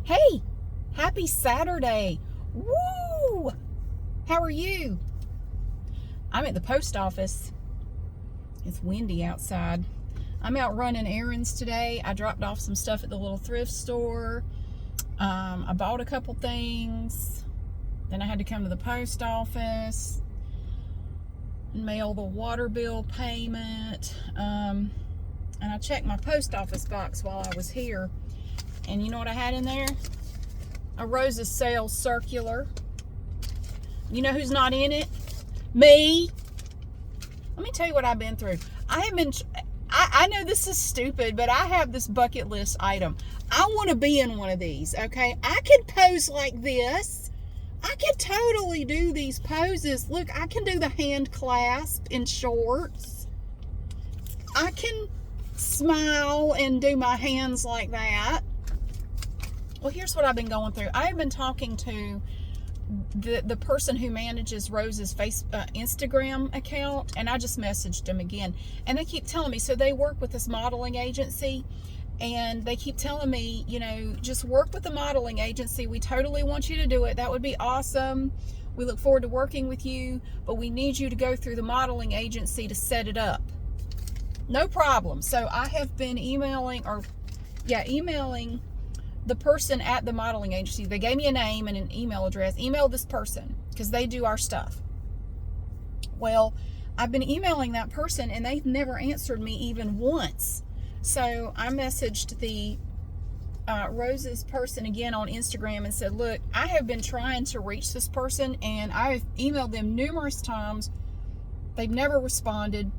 Hey, happy Saturday. Woo! How are you? I'm at the post office. It's windy outside. I'm out running errands today. I dropped off some stuff at the little thrift store. I bought a couple things. Then I had to come to the post office and mail the water bill payment. And I checked my post office box while I was here. And you know what I had in there? A Rose's sales circular. You know who's not in it? Me. Let me tell you what I've been through. I know this is stupid, but I have this bucket list item. I want to be in one of these, okay? I could pose like this. I could totally do these poses. Look, I can do the hand clasp in shorts. I can smile and do my hands like that. Well, here's what I've been going through. I have been talking to the person who manages Rose's Instagram account, and I just messaged him again. And they keep telling me, so they work with this modeling agency, and they keep telling me, you know, just work with the modeling agency. We totally want you to do it. That would be awesome. We look forward to working with you, but we need you to go through the modeling agency to set it up. No problem. So I have been emailing the person at the modeling agency. They gave me a name and an email address. Email this person because they do our stuff. Well, I've been emailing that person and they've never answered me even once. So I messaged the Rose's person again on Instagram and said, look, I have been trying to reach this person and I've emailed them numerous times. They've never responded.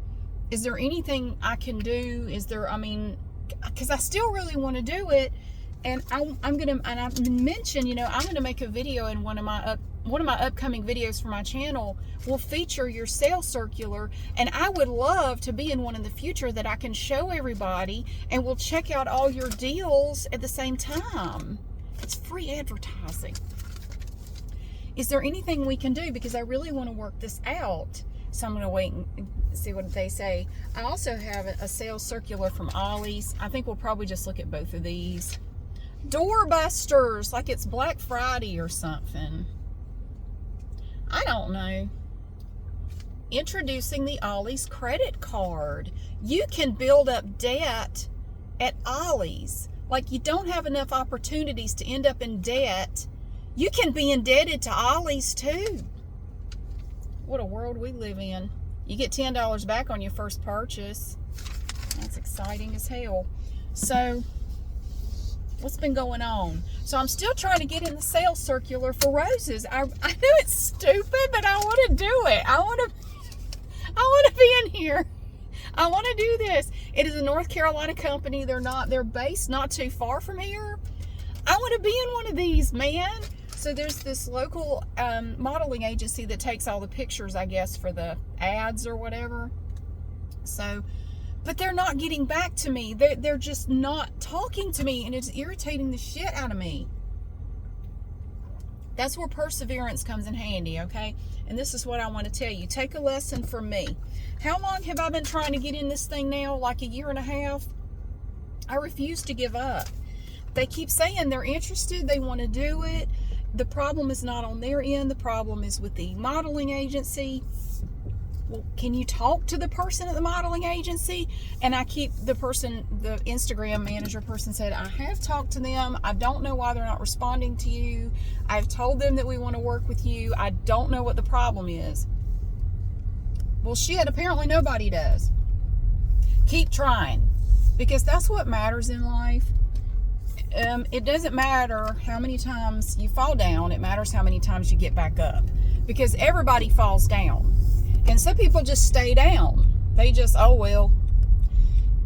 Is there anything I can do? Because I still really want to do it. And I've mentioned, you know, I'm gonna make a video in one of my upcoming videos for my channel will feature your sales circular, and I would love to be in one in the future that I can show everybody, and we'll check out all your deals at the same time. It's free advertising. Is there anything we can do? Because I really want to work this out. So I'm going to wait and see what they say. I also have a sales circular from Ollie's. I think we'll probably just look at both of these. Doorbusters, like it's Black Friday or something. I don't know. Introducing the Ollie's credit card. You can build up debt at Ollie's. Like you don't have enough opportunities to end up in debt. You can be indebted to Ollie's too. What a world we live in. You get $10 back on your first purchase. That's exciting as hell. So what's been going on? So I'm still trying to get in the sales circular for Rose's. I know it's stupid, but I want to do it. I want to be in here. I want to do this. It is a North Carolina company. They're based not too far from here. I want to be in one of these, man. So there's this local modeling agency that takes all the pictures, I guess, for the ads or whatever. So, but they're not getting back to me. They're just not talking to me, and it's irritating the shit out of me. That's where perseverance comes in handy, okay? And this is what I want to tell you. Take a lesson from me. How long have I been trying to get in this thing now? Like a year and a half? I refuse to give up. They keep saying they're interested. They want to do it. The problem is not on their end. The problem is with the modeling agency. Well, can you talk to the person at the modeling agency? And the Instagram manager person said, I have talked to them. I don't know why they're not responding to you. I've told them that we want to work with you. I don't know what the problem is. Well, shit, apparently nobody does. Keep trying, because that's what matters in life. It doesn't matter how many times you fall down. It matters how many times you get back up, because everybody falls down. And some people just stay down. They just, oh well.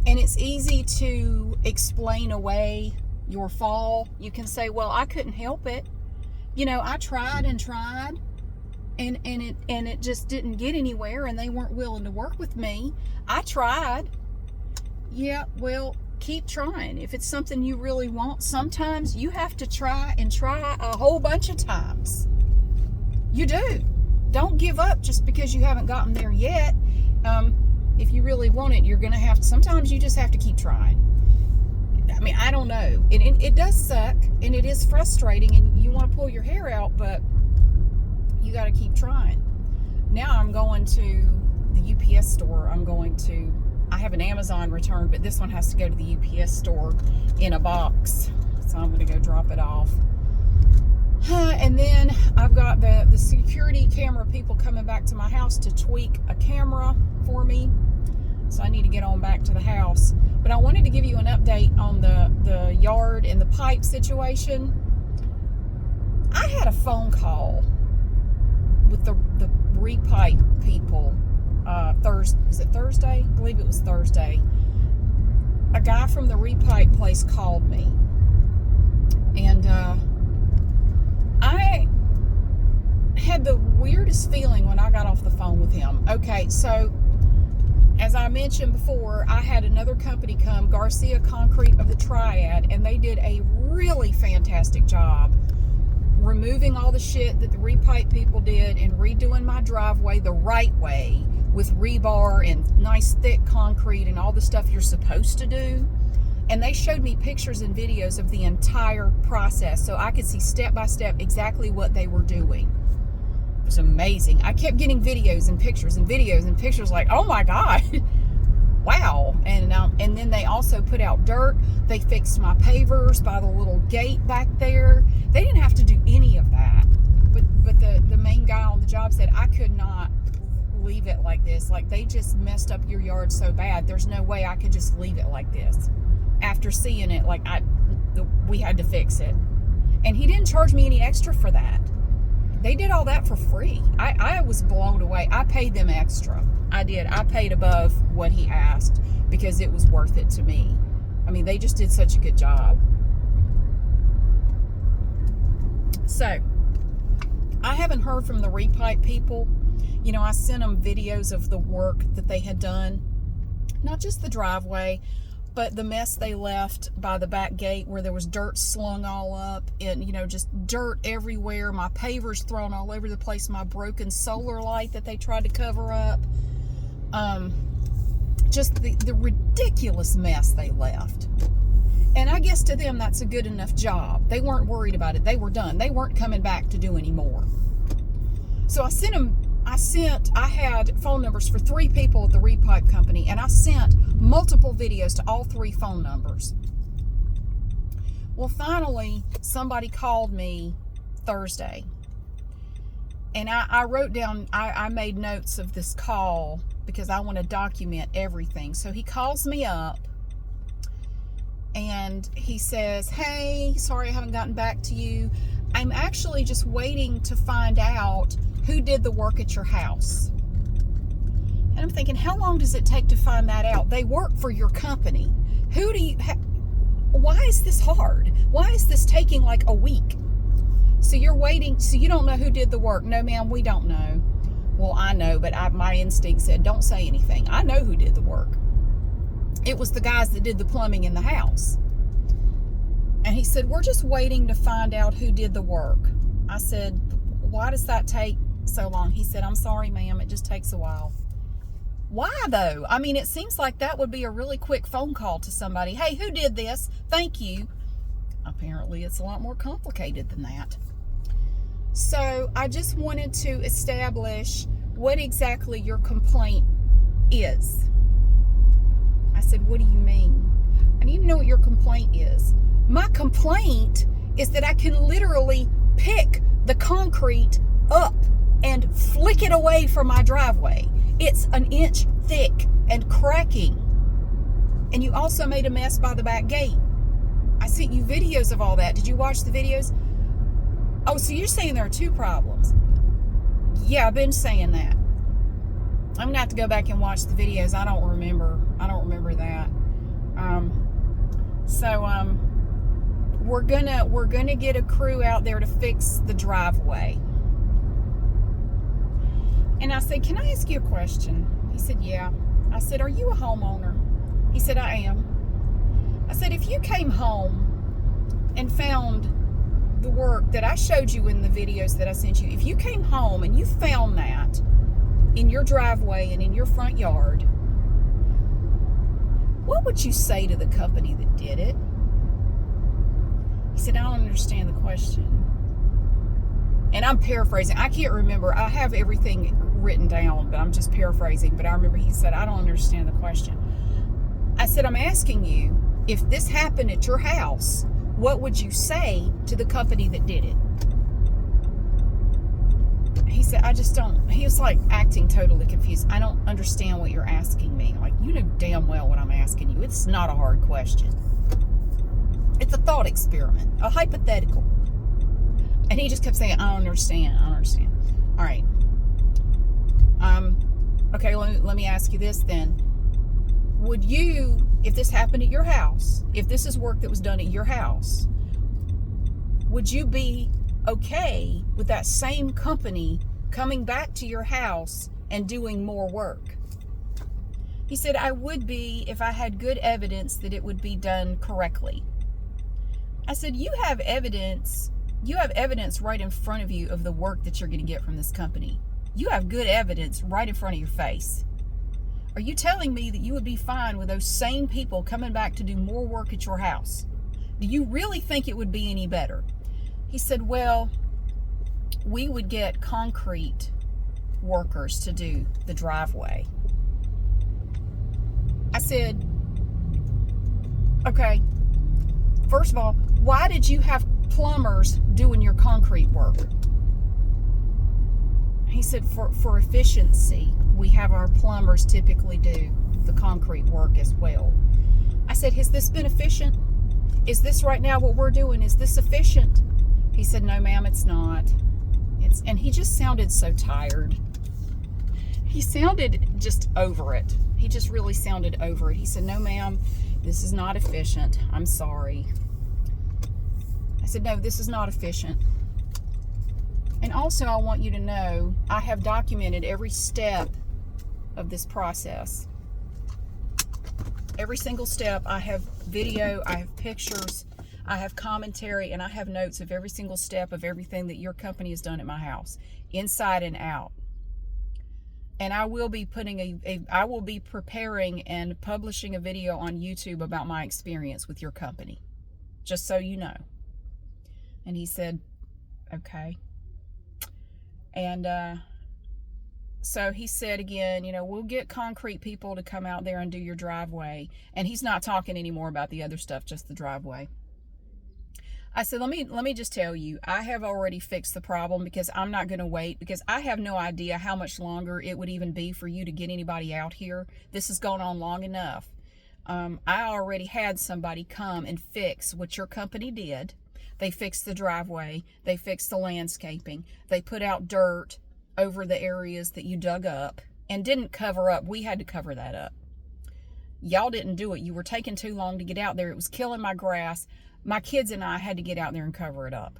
And it's easy to explain away your fall. You can say, well, I couldn't help it. You know, I tried and tried, and it just didn't get anywhere, and they weren't willing to work with me. I tried. Yeah, well, keep trying. If it's something you really want, sometimes you have to try and try a whole bunch of times. You do. Don't give up just because you haven't gotten there yet. If you really want it, you're going to have to, sometimes you just have to keep trying. mean, I don't know. It does suck, and it is frustrating, and you want to pull your hair out, but you got to keep trying. Now I'm going to the UPS store. I have an Amazon return, but this one has to go to the UPS store in a box. So I'm going to go drop it off. And then I've got the security camera people coming back to my house to tweak a camera for me. So I need to get on back to the house. But I wanted to give you an update on the yard and the pipe situation. I had a phone call with the Repipe people was it Thursday? I believe it was Thursday. A guy from the Repipe place called me. And I had the weirdest feeling when I got off the phone with him. Okay, so as I mentioned before, I had another company come, Garcia Concrete of the Triad, and they did a really fantastic job removing all the shit that the Repipe people did and redoing my driveway the right way with rebar and nice thick concrete and all the stuff you're supposed to do. And they showed me pictures and videos of the entire process so I could see step by step exactly what they were doing. It was amazing. I kept getting videos and pictures and videos and pictures like, oh my God, wow. And then they also put out dirt. They fixed my pavers by the little gate back there. They didn't have to do any of that. But the main guy on the job said, I could not leave it like this. Like, they just messed up your yard so bad. There's no way I could just leave it like this. After seeing it, like, we had to fix it. And he didn't charge me any extra for that. They did all that for free. I was blown away. I paid them extra. I did. I paid above what he asked because it was worth it to me. I mean, they just did such a good job. So, I haven't heard from the Repipe people. You know, I sent them videos of the work that they had done. Not just the driveway, but the mess they left by the back gate where there was dirt slung all up and, you know, just dirt everywhere. My pavers thrown all over the place. My broken solar light that they tried to cover up. Just the ridiculous mess they left. And I guess to them, that's a good enough job. They weren't worried about it. They were done. They weren't coming back to do any more. So I had phone numbers for 3 people at the Repipe company, and I sent multiple videos to all 3 phone numbers. Well, finally, somebody called me Thursday, and I wrote down, I made notes of this call because I want to document everything. So he calls me up, and he says, hey, sorry I haven't gotten back to you. I'm actually just waiting to find out who did the work at your house. And I'm thinking, how long does it take to find that out? They work for your company. Why is this hard? Why is this taking like a week? So you're waiting, so you don't know who did the work. No, ma'am, we don't know. Well, I know, but my instinct said, don't say anything. I know who did the work. It was the guys that did the plumbing in the house. And he said, we're just waiting to find out who did the work. I said, why does that take so long? He said, I'm sorry, ma'am, it just takes a while. Why though? I mean, it seems like that would be a really quick phone call to somebody. Hey, who did this? Thank you. Apparently it's a lot more complicated than that. So I just wanted to establish what exactly your complaint is. I said, what do you mean? I need to know what your complaint is. My complaint is that I can literally pick the concrete up and flick it away from my driveway. It's an inch thick and cracking. And you also made a mess by the back gate. I sent you videos of all that. Did you watch the videos? Oh, so you're saying there are 2 problems. Yeah, I've been saying that. I'm gonna have to go back and watch the videos. I don't remember that. We're gonna get a crew out there to fix the driveway. And I said, can I ask you a question? He said, yeah. I said, are you a homeowner? He said, I am. I said, if you came home and found the work that I showed you in the videos that I sent you, if you came home and you found that in your driveway and in your front yard, what would you say to the company that did it? said, I don't understand the question. And I'm paraphrasing. I can't remember. I have everything written down, but I'm just paraphrasing. But I remember he said, I don't understand the question. I said, I'm asking you, if this happened at your house, what would you say to the company that did it? He said, I just don't. He was like acting totally confused. I don't understand what you're asking me. Like, you know damn well what I'm asking you. It's not a hard question. It's a thought experiment, a hypothetical. And he just kept saying, I don't understand. I don't understand. All right. Okay, let me ask you this then. Would you, if this happened at your house, if this is work that was done at your house, would you be okay with that same company coming back to your house and doing more work? He said, I would be if I had good evidence that it would be done correctly. I said, you have evidence right in front of you of the work that you're going to get from this company. You have good evidence right in front of your face. Are you telling me that you would be fine with those same people coming back to do more work at your house? Do you really think it would be any better? He said, well, we would get concrete workers to do the driveway. I said, okay, first of all, why did you have plumbers doing your concrete work? He said, for efficiency, we have our plumbers typically do the concrete work as well. I said, has this been efficient? Is this right now what we're doing? Is this efficient? He said, no, ma'am, it's not. And he just sounded so tired. He sounded just over it. He just really sounded over it. He said, no, ma'am, this is not efficient. I'm sorry. I said, no, this is not efficient. And also, I want you to know, I have documented every step of this process. Every single step. I have video, I have pictures, I have commentary, and I have notes of every single step of everything that your company has done at my house, inside and out. And I will be I will be preparing and publishing a video on YouTube about my experience with your company, just so you know. And he said, okay. And so he said again, we'll get concrete people to come out there and do your driveway. And he's not talking anymore about the other stuff, just the driveway. I said, let me just tell you, I have already fixed the problem because I'm not going to wait, because I have no idea how much longer it would even be for you to get anybody out here. This has gone on long enough. I already had somebody come and fix what your company did. They fixed the driveway. They fixed the landscaping. They put out dirt over the areas that you dug up and didn't cover up. We had to cover that up. Y'all didn't do it. You were taking too long to get out there. It was killing my grass. My kids and I had to get out there and cover it up.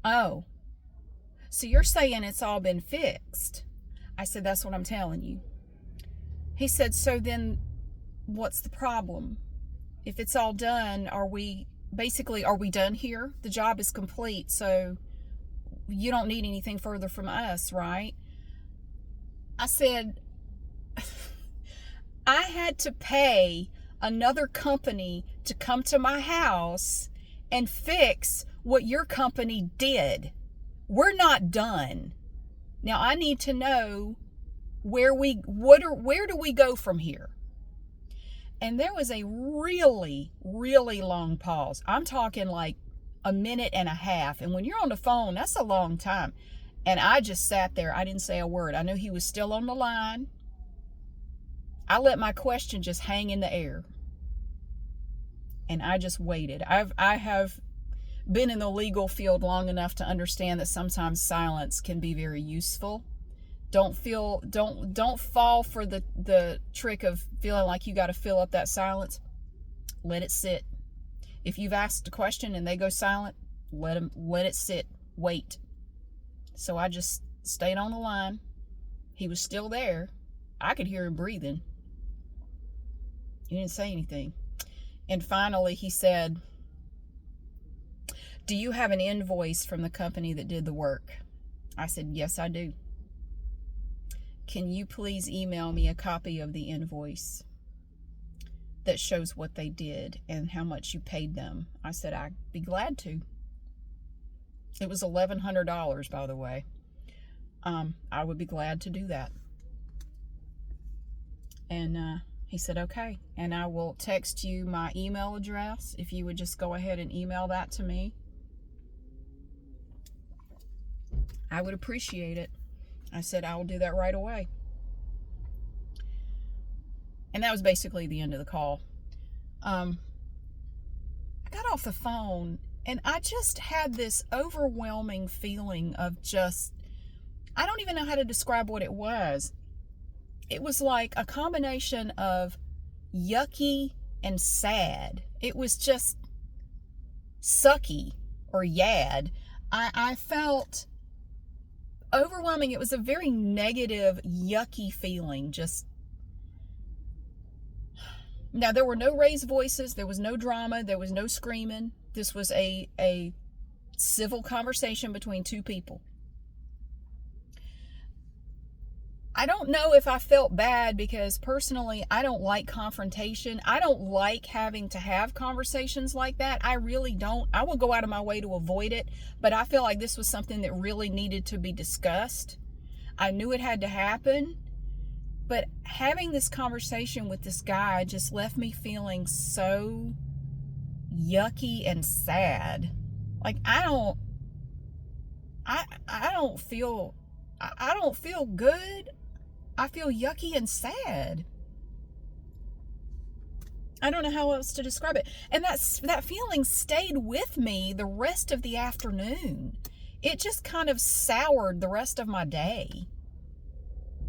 Oh, so you're saying it's all been fixed? I said, that's what I'm telling you. He said, so then what's the problem? If it's all done, are we done here? The job is complete, so you don't need anything further from us, right? I said, I had to pay another company to come to my house and fix what your company did. We're not done. Now I need to know where do we go from here? And there was a really, really long pause. I'm talking like a minute and a half. And when you're on the phone, that's a long time. And I just sat there. I didn't say a word. I knew he was still on the line. I let my question just hang in the air. And I just waited. I have been in the legal field long enough to understand that sometimes silence can be very useful. Don't fall for the trick of feeling like you got to fill up that silence. Let it sit. If you've asked a question and they go silent, let it sit. Wait. So I just stayed on the line. He was still there. I could hear him breathing. He didn't say anything. And finally he said, do you have an invoice from the company that did the work? I said, yes, I do. Can you please email me a copy of the invoice? that shows what they did and how much you paid them. I said, I'd be glad to. It was $1,100, by the way. I would be glad to do that. And he said, okay. And I will text you my email address if you would just go ahead and email that to me. I would appreciate it. I said, I will do that right away. And that was basically the end of the call. I got off the phone and I just had this overwhelming feeling of just, I don't even know how to describe what it was. It was like a combination of yucky and sad. It was just sucky or yad. I felt overwhelming. It was a very negative, yucky feeling. Now, there were no raised voices. There was no drama. There was no screaming. This was a civil conversation between two people. I don't know if I felt bad because personally, I don't like confrontation. I don't like having to have conversations like that. I really don't. I will go out of my way to avoid it, but I feel like this was something that really needed to be discussed. I knew it had to happen, but having this conversation with this guy just left me feeling so yucky and sad. Like I don't feel good. I feel yucky and sad. I don't know how else to describe it. And that feeling stayed with me the rest of the afternoon. It just kind of soured the rest of my day.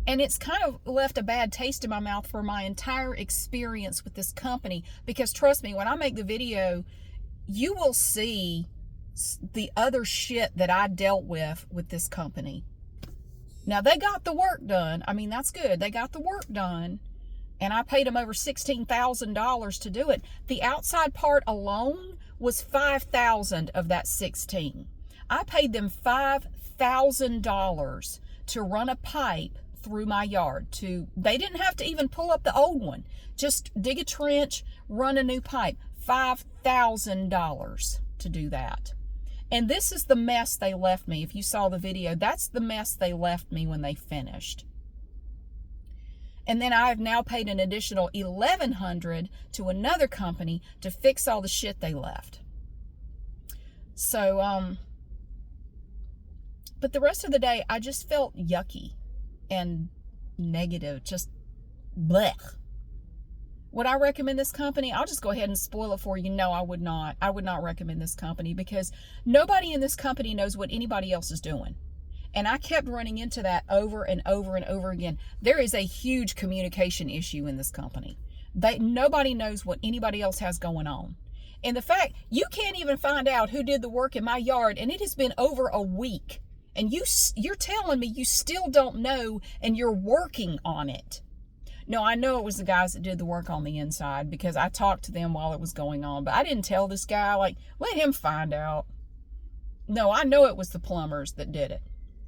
And it's kind of left a bad taste in my mouth for my entire experience with this company. Because trust me, when I make the video, you will see the other shit that I dealt with this company. Now, they got the work done. I mean, that's good. They got the work done. And I paid them over $16,000 to do it. The outside part alone was $5,000 of that $16,000. I paid them $5,000 to run a pipe through my yard. They didn't have to even pull up the old one. Just dig a trench, run a new pipe. $5,000 to do that. And this is the mess they left me. If you saw the video, that's the mess they left me when they finished. And then I have now paid an additional $1,100 to another company to fix all the shit they left. So, but the rest of the day, I just felt yucky and negative, just blech. Would I recommend this company? I'll just go ahead and spoil it for you. No, I would not. I would not recommend this company because nobody in this company knows what anybody else is doing. And I kept running into that over and over and over again. There is a huge communication issue in this company. Nobody knows what anybody else has going on. And the fact, you can't even find out who did the work in my yard, and it has been over a week. And you're telling me you still don't know, and you're working on it. No, I know it was the guys that did the work on the inside because I talked to them while it was going on. But I didn't tell this guy, like, let him find out. No, I know it was the plumbers that did it.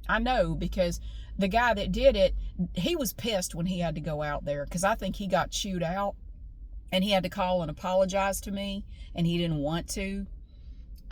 I know because the guy that did it, he was pissed when he had to go out there because I think he got chewed out and he had to call and apologize to me and he didn't want to.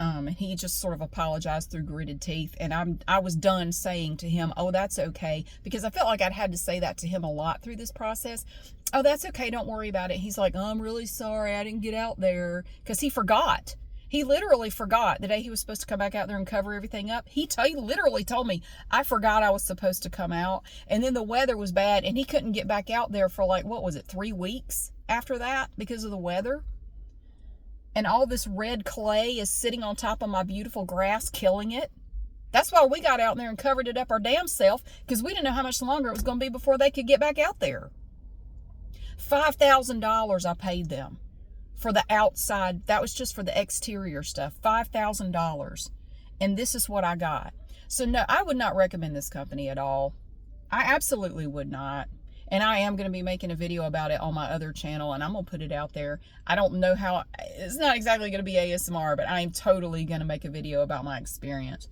And he just sort of apologized through gritted teeth. And I was done saying to him, oh, that's okay. Because I felt like I'd had to say that to him a lot through this process. Oh, that's okay. Don't worry about it. He's like, oh, I'm really sorry. I didn't get out there. Because he forgot. He literally forgot the day he was supposed to come back out there and cover everything up. He literally told me, I forgot I was supposed to come out. And then the weather was bad. And he couldn't get back out there for 3 weeks after that because of the weather. And all this red clay is sitting on top of my beautiful grass, killing it. That's why we got out there and covered it up our damn self, because we didn't know how much longer it was going to be before they could get back out there. $5,000 I paid them for the outside. That was just for the exterior stuff. $5,000. And this is what I got. So no, I would not recommend this company at all. I absolutely would not. And I am going to be making a video about it on my other channel, and I'm going to put it out there. I don't know how, it's not exactly going to be ASMR, but I am totally going to make a video about my experience.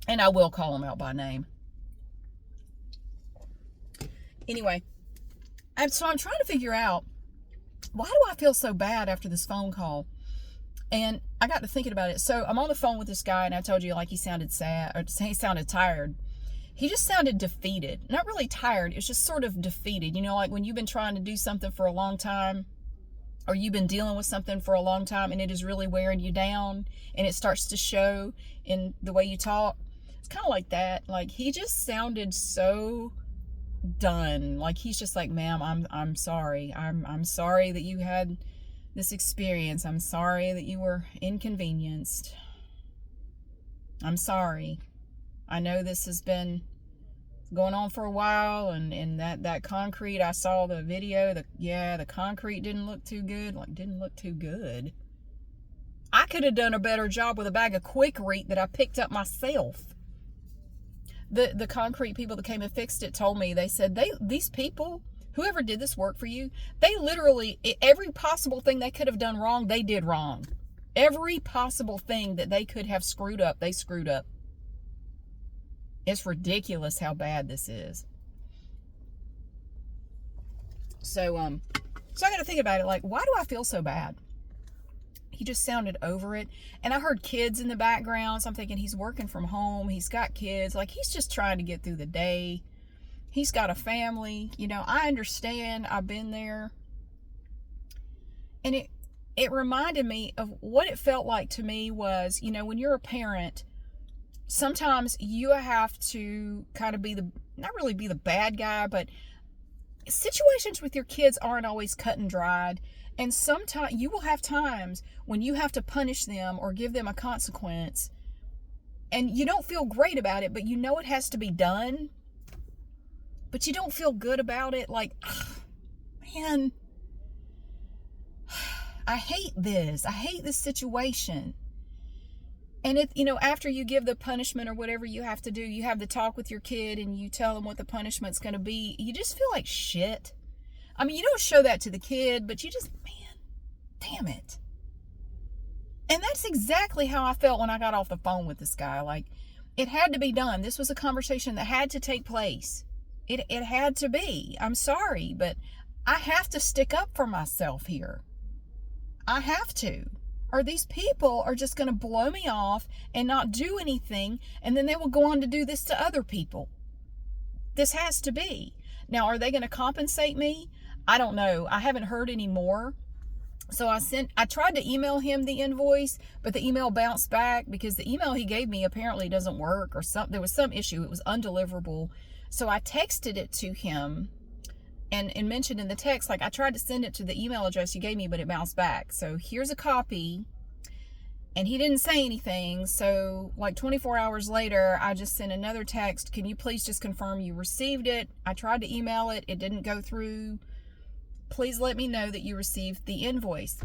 And I will call them out by name. Anyway, so I'm trying to figure out why do I feel so bad after this phone call? And I got to thinking about it. So I'm on the phone with this guy, and I told you, like, he sounded sad, or he sounded tired. He just sounded defeated. Not really tired. It's just sort of defeated. You know, like when you've been trying to do something for a long time, or you've been dealing with something for a long time, and it is really wearing you down, and it starts to show in the way you talk. It's kind of like that. Like, he just sounded so done. Like, he's just like, ma'am, I'm sorry. I'm sorry that you had this experience. I'm sorry that you were inconvenienced. I'm sorry. I know this has been going on for a while, and that concrete, I saw the video, the concrete didn't look too good. Like, didn't look too good. I could have done a better job with a bag of Quikrete that I picked up myself. The concrete people that came and fixed it told me, they said, these people, whoever did this work for you, they literally, every possible thing they could have done wrong, they did wrong. Every possible thing that they could have screwed up, they screwed up. It's ridiculous how bad this is. So I got to think about it. Like, why do I feel so bad? He just sounded over it. And I heard kids in the background. So I'm thinking, he's working from home. He's got kids. Like, he's just trying to get through the day. He's got a family. You know, I understand. I've been there. And it reminded me of what it felt like to me was, you know, when you're a parent, sometimes you have to kind of be not really be the bad guy, but situations with your kids aren't always cut and dried. And sometimes you will have times when you have to punish them or give them a consequence, and you don't feel great about it, but you know it has to be done, but you don't feel good about it. Like, man, I hate this. I hate this situation. And it, you know, after you give the punishment or whatever you have to do, you have the talk with your kid and you tell them what the punishment's going to be. You just feel like shit. I mean, you don't show that to the kid, but you just, man, damn it. And that's exactly how I felt when I got off the phone with this guy. Like, it had to be done. This was a conversation that had to take place. It had to be. I'm sorry, but I have to stick up for myself here. I have to. Or these people are just going to blow me off and not do anything, and then they will go on to do this to other people. This has to be. Now, are they going to compensate me? I don't know. I haven't heard any more. So I tried to email him the invoice, but the email bounced back because the email he gave me apparently doesn't work, or there was some issue. It was undeliverable. So I texted it to him and mentioned in the text, like, I tried to send it to the email address you gave me, but it bounced back. So here's a copy. And he didn't say anything. So like 24 hours later, I just sent another text. Can you please just confirm you received it? I tried to email it. It didn't go through. Please let me know that you received the invoice.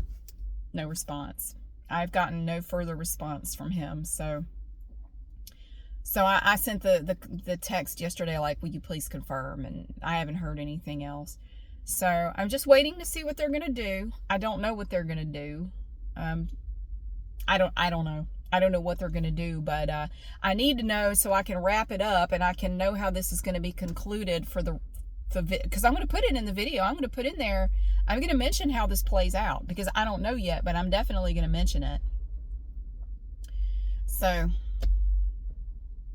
No response. I've gotten no further response from him. So I sent the text yesterday, like, will you please confirm? And I haven't heard anything else. So I'm just waiting to see what they're going to do. I don't know what they're going to do. I don't know. I don't know what they're going to do, but I need to know so I can wrap it up and I can know how this is going to be concluded for because I'm going to put it in the video. I'm going to put in there, I'm going to mention how this plays out because I don't know yet, but I'm definitely going to mention it. So,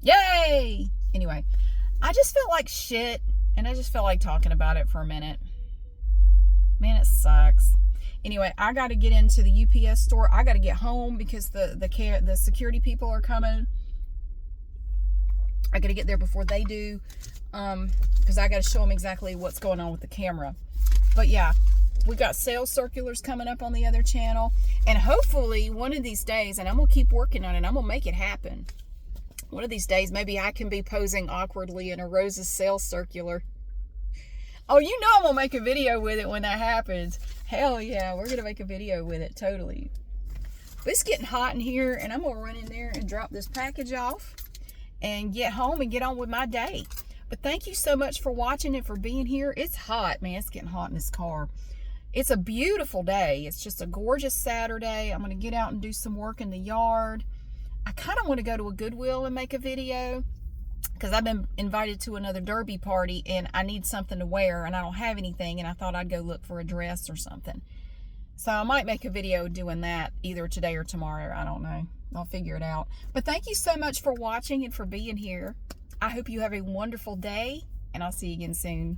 yay! Anyway, I just felt like shit, and I just felt like talking about it for a minute. Man, it sucks. Anyway, I got to get into the UPS store. I got to get home because the security people are coming. I got to get there before they do, because I got to show them exactly what's going on with the camera. But yeah, we got sales circulars coming up on the other channel, and hopefully one of these days, and I'm gonna keep working on it, I'm gonna make it happen. One of these days, maybe I can be posing awkwardly in a Rose's sales circular. Oh, you know I'm gonna make a video with it when that happens. Hell yeah, we're gonna make a video with it, totally. But it's getting hot in here, and I'm gonna run in there and drop this package off and get home and get on with my day. But thank you so much for watching and for being here. It's hot, man. It's getting hot in this car. It's a beautiful day. It's just a gorgeous Saturday. I'm gonna get out and do some work in the yard. I kind of want to go to a Goodwill and make a video, because I've been invited to another derby party and I need something to wear and I don't have anything, and I thought I'd go look for a dress or something. So I might make a video doing that either today or tomorrow. I don't know. I'll figure it out. But thank you so much for watching and for being here. I hope you have a wonderful day, and I'll see you again soon.